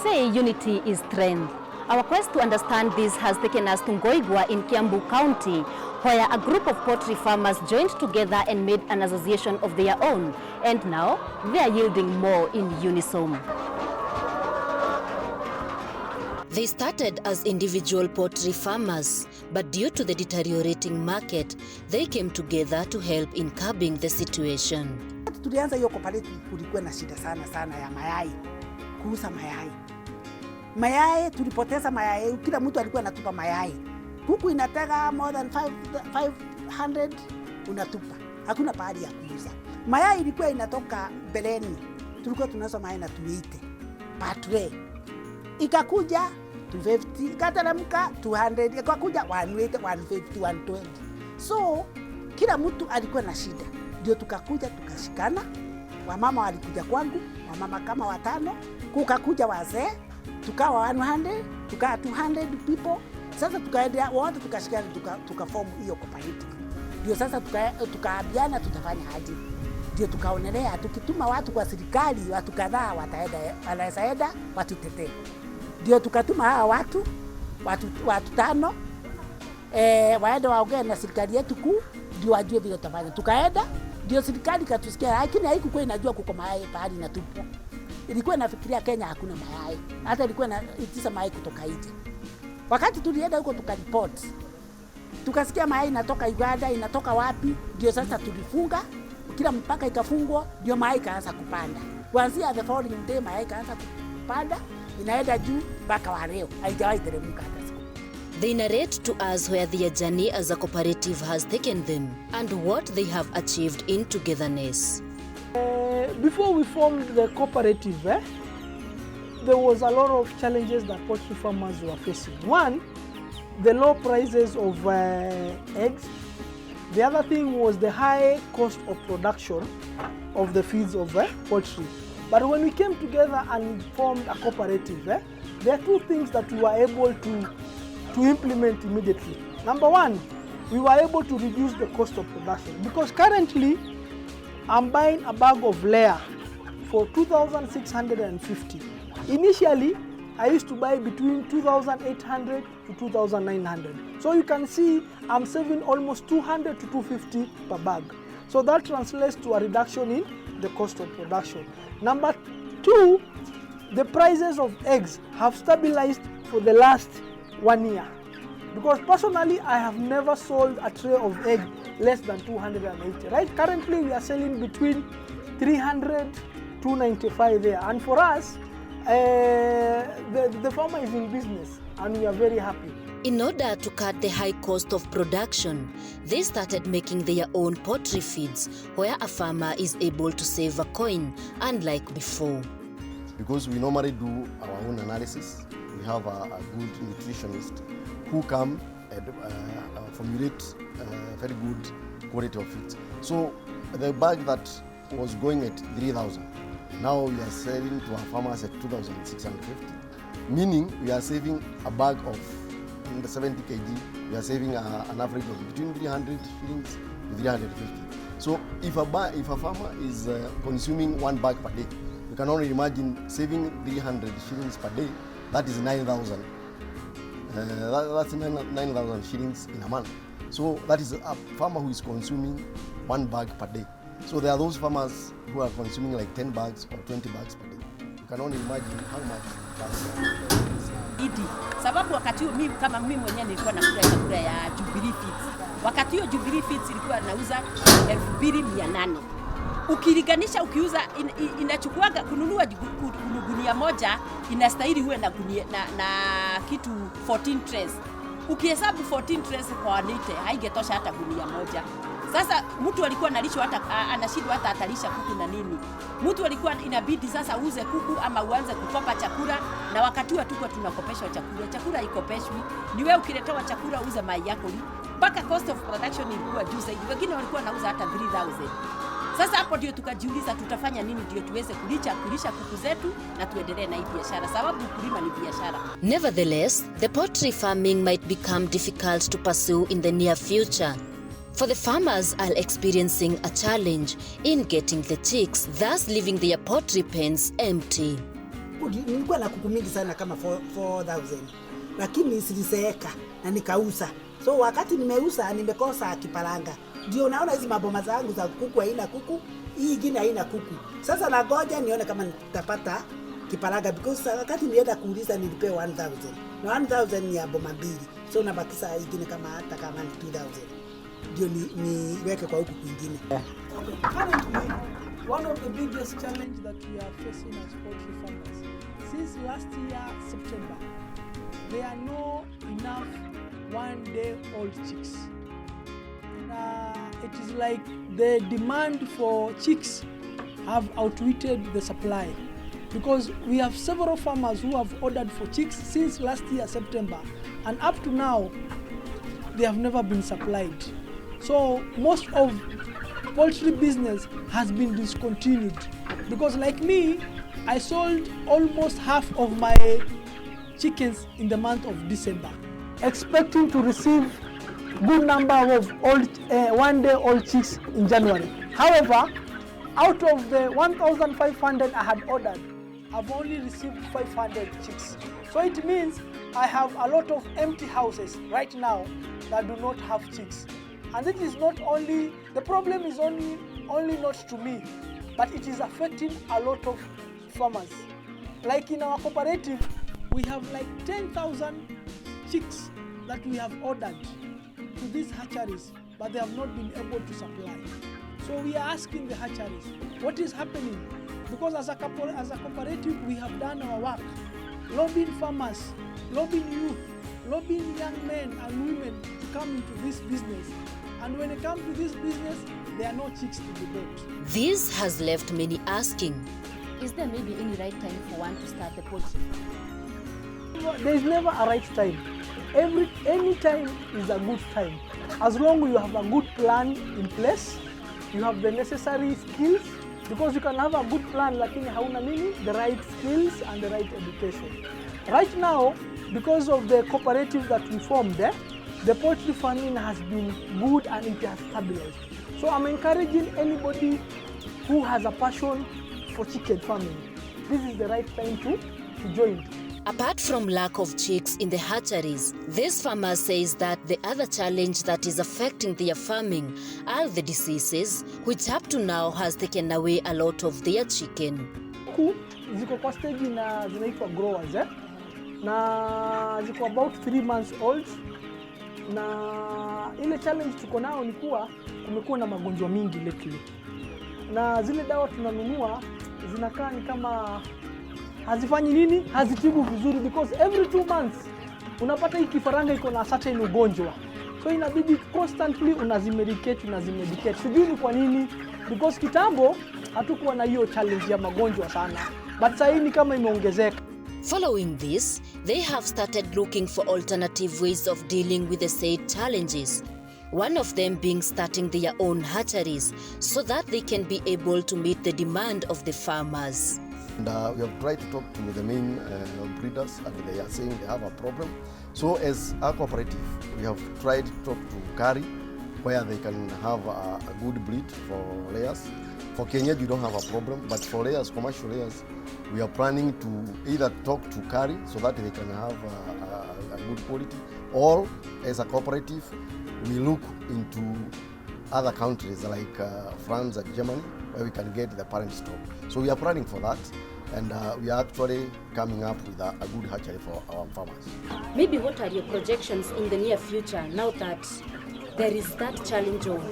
say unity is strength. Our quest to understand this has taken us to Ngoigwa in Kiambu County, where a group of poultry farmers joined together and made an association of their own. And now they are yielding more in unison. They started as individual poultry farmers, but due to the deteriorating market, they came together to help in curbing the situation. Tulianza hiyo cooperative, kulikuwa na shida sana ya mayai, kuuza mayai tulipoteza mayai, kila mtu alikuwa anatupa mayai. Huku inatega more than 500 unatupa, hakuna pahali ya kuuza. Mayai ilikuwa inatoka beleni, tulikuwa tunauza mayai na 280 per tray. Ikakuja 250, ikateremka 200, ikakuja 180, 150, 120. So kila mtu alikuwa na shida. Ndio tukakuja tukashikana, wamama walikuja kwangu, wamama kama 5, kukakuja wazee, tukawa 100, tukawa 200 people. Sasa tukaendelea wote tukashikana, tukaform hiyo cooperative. Ndio sasa tukaambiana tutafanya aje. Ndio tukaonelea tukituma watu kwa serikali, watu kadhaa wataenda watutetee. Ndio tukatuma hawa watu 5 waende waongee na serikali yetu kuu, ndio wajue vile tutafanya. Tukaenda, ndio serikali katusikia, lakini haikuwa inajua kuko mayai pahali na tupo. Ilikuwa inafikiria Kenya hakuna mayai. Hata ilikuwa inaitisha mayai kutoka nje. Wakati tulienda huko tukaripot, tukasikia mayai inatoka Uganda, inatoka wapi, ndio sasa tulifunga, kila mpaka ikafungwa, ndio mayai kaanza kupanda. Kuanzia the following day mayai kaanza kupanda, inaenda juu mpaka wa leo, haijawahi teremka hata siku. They narrate to us where their journey as a cooperative has taken them and what they have achieved in togetherness. Before we formed the cooperative, there was a lot of challenges that poultry farmers were facing. One, the low prices of eggs. The other thing was the high cost of production of the feeds of poultry. But when we came together and formed a cooperative, there are 2 things that we were able to implement immediately. Number 1, we were able to reduce the cost of production, because currently I'm buying a bag of layer for 2,650. Initially, I used to buy between 2,800 to 2,900. So you can see I'm saving almost 200 to 250 per bag. So that translates to a reduction in the cost of production. Number 2, the prices of eggs have stabilized for the last 1 year. Because personally, I have never sold a tray of egg less than 280. Right? Currently, we are selling between 300 to 295 there. And for us, the farmer is in business and we are very happy. In order to cut the high cost of production, they started making their own poultry feeds, where a farmer is able to save a coin, unlike before. Because we normally do our own analysis, we have a good nutritionist who come and formulate very good quality of feeds. So the bag that was going at 3,000, now we are selling to our farmers at 2,650, meaning we are saving a bag of 70 kg, we are saving an average of between 300 shillings to 350. So if a farmer is consuming 1 bag per day, you can only imagine saving 300 shillings per day, that is 9,000. That's 9,000 shillings in a month. So that is a farmer who is consuming 1 bag per day. So there are those farmers who are consuming like 10 bags or 20 bags per day. You can only imagine how much. Sababu wakati huo mimi kama mimi mwenyewe nilikuwa nakula chakula ya Jubilee Feeds. Wakati huo Jubilee Feeds ilikuwa nauza 2,800. Ukilinganisha ukiuza inachukuaga kununua gunia moja inastahili uwe na gunia na kitu 14 trays. Ukihesabu 14 trays kwa 180 haigetosha hata gunia moja. Sasa mtu alikuwa analishwa hata anashindwa hata atalisha kuku na nini. Mtu alikuwa inabidi sasa uuze kuku ama uanze kukopa chakula, na wakati huo tuko tunakopeshwa chakula. Chakula haikopeshwi. Ni wewe ukiletewa chakula uza mayai yako. Mpaka cost of production ilikuwa juu zaidi. Wengine walikuwa nauza hata 3,000. Sasa hapo ndio tukajiuliza tutafanya nini ndio tuweze kulisha kuku zetu na tuendelee na hii biashara, sababu kulima ni biashara. Nevertheless, the poultry farming might become difficult to pursue in the near future. For the farmers are experiencing a challenge in getting the chicks, thus leaving their poultry pens empty. kuku, nilikuwa na kuku mingi sana kama 4,000, lakini zilizeeka na nikauza. So wakati nimeuza nimekosa kiparanga. Ndio naona hizi maboma zangu za kuku haina kuku, hii ingine haina kuku. Sasa nagoja nione kama nitapata kiparanga, because wakati nilienda kuuliza nilipewa 1,000. Na 1,000 ni ya boma mbili. So nabakisa ingine kama hata kama ni 2,000. Ndio niweke kwa huku kwingine. Currently, one of the biggest challenge that we are facing as poultry farmers, since last year September, there are no enough one-day-old chicks. It is like the demand for chicks have outwitted the supply, because we have several farmers who have ordered for chicks since last year September, and up to now they have never been supplied. So most of poultry business has been discontinued, because like me, I sold almost half of my chickens in the month of December, expecting to receive good number of one-day-old chicks in January. However, out of the 1,500 I had ordered, I've only received 500 chicks. So it means I have a lot of empty houses right now that do not have chicks. And it is not only, the problem is only not to me, but it is affecting a lot of farmers. Like in our cooperative, we have like 10,000 chicks that we have ordered to these hatcheries, but they have not been able to supply. So we are asking the hatcheries, what is happening? Because as a cooperative, we have done our work, lobbying farmers, lobbying youth, lobbying young men and women to come into this business. And when they come to this business, there are no chicks to be bought. This has left many asking, is there maybe any right time for one to start the poultry? There is never a right time. Any time is a good time. As long as you have a good plan in place, you have the necessary skills, because you can have a good plan lakini hauna nini, the right skills and the right education. Right now, because of the cooperative that we formed there, the poultry farming has been good and it has stabilized. So I'm encouraging anybody who has a passion for chicken farming, this is the right time to join. Apart from lack of chicks in the hatcheries, this farmer says that the other challenge that is affecting their farming are the diseases, which up to now has taken away a lot of their chicken. Kuku ziko kwa stage na zinaitwa growers na ziko about 3 months old, na ile challenge tuko nao ni kuwa kumekuwa na magonjwa mingi lately, na zile dawa tunanunua zinakaa ni kama hazifanyi nini, hazitibu vizuri, because every 2 months unapata hii kifaranga iko na certain ugonjwa, so inabidi constantly unazimedicate. Sijui ni kwa nini, because kitambo hatukuwa na hiyo challenge ya magonjwa sana, but sasa hii ni kama imeongezeka. Following this, they have started looking for alternative ways of dealing with the said challenges. One of them being starting their own hatcheries so that they can be able to meet the demand of the farmers. And we have tried to talk to the main breeders, and they are saying they have a problem. So as a cooperative, we have tried to talk to Kari, where they can have a good breed for layers. For Kenya, you don't have a problem, but for layers, commercial layers, we are planning to either talk to Kari so that they can have a good quality, or as a cooperative, we look into other countries like France and Germany, where we can get the parent stock. So we are planning for that, and we are actually coming up with a good hatchery for our farmers. Maybe what are your projections in the near future now that there is that challenge of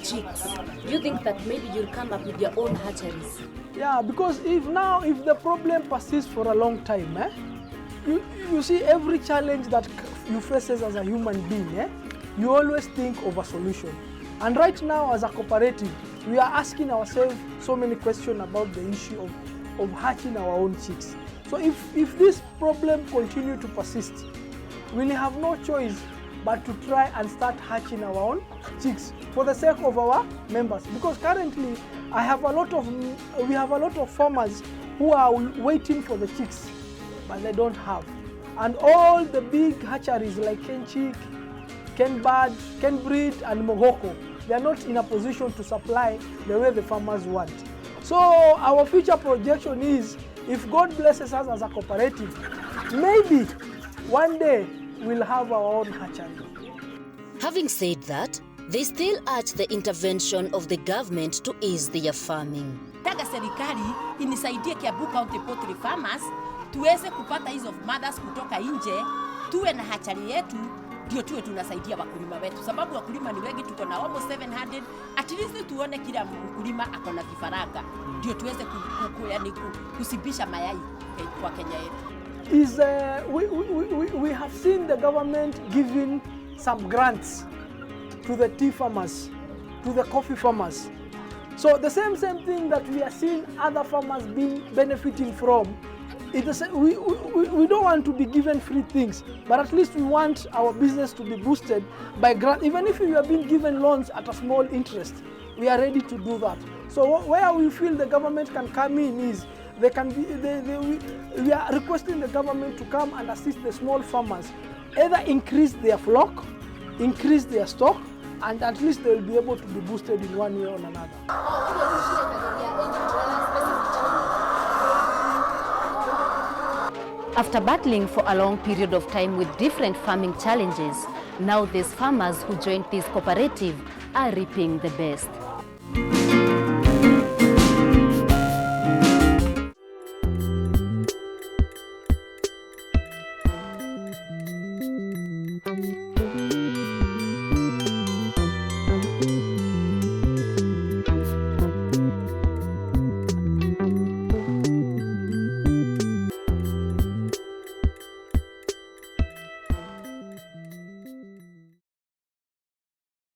chicks? Do you think that maybe you'll come up with your own hatcheries? Yeah, because if the problem persists for a long time, you see every challenge that you faces as a human being, you always think of a solution. And right now, as a cooperative, we are asking ourselves so many questions about the issue of hatching our own chicks. So if this problem continue to persist, we will have no choice but to try and start hatching our own chicks for the sake of our members. Because currently, we have a lot of farmers who are waiting for the chicks, but they don't have. And all the big hatcheries like Kenchik, Kenbird, Kenbreed, and Mogoko, they are not in a position to supply the way the farmers want. So our future projection is if God blesses us as a cooperative, maybe one day we'll have our own hatchery. Having said that, they still urge the intervention of the government to ease their farming. Nataka serikali inisaidie Kiambu County poultry farmers tuweze kupata hizo mothers kutoka nje, tuwe na hatchery yetu, ndio tuwe tunasaidia wakulima wetu, sababu wakulima ni wengi, tuko na almost 700. At least tuone kila mkulima ako na vifaranga, ndio tuweze kusibisha mayai kwa Kenya yetu. We have seen the government giving some grants to the tea farmers, to the coffee farmers. So the same thing that we are seeing other farmers benefiting from. We don't want to be given free things, but at least we want our business to be boosted by grant. Even if we have been given loans at a small interest, we are ready to do that. So where we feel the government can come in is we are requesting the government to come and assist the small farmers, either increase their flock, increase their stock, and at least they will be able to be boosted in one way or another. After battling for a long period of time with different farming challenges, now these farmers who joined this cooperative are reaping the best.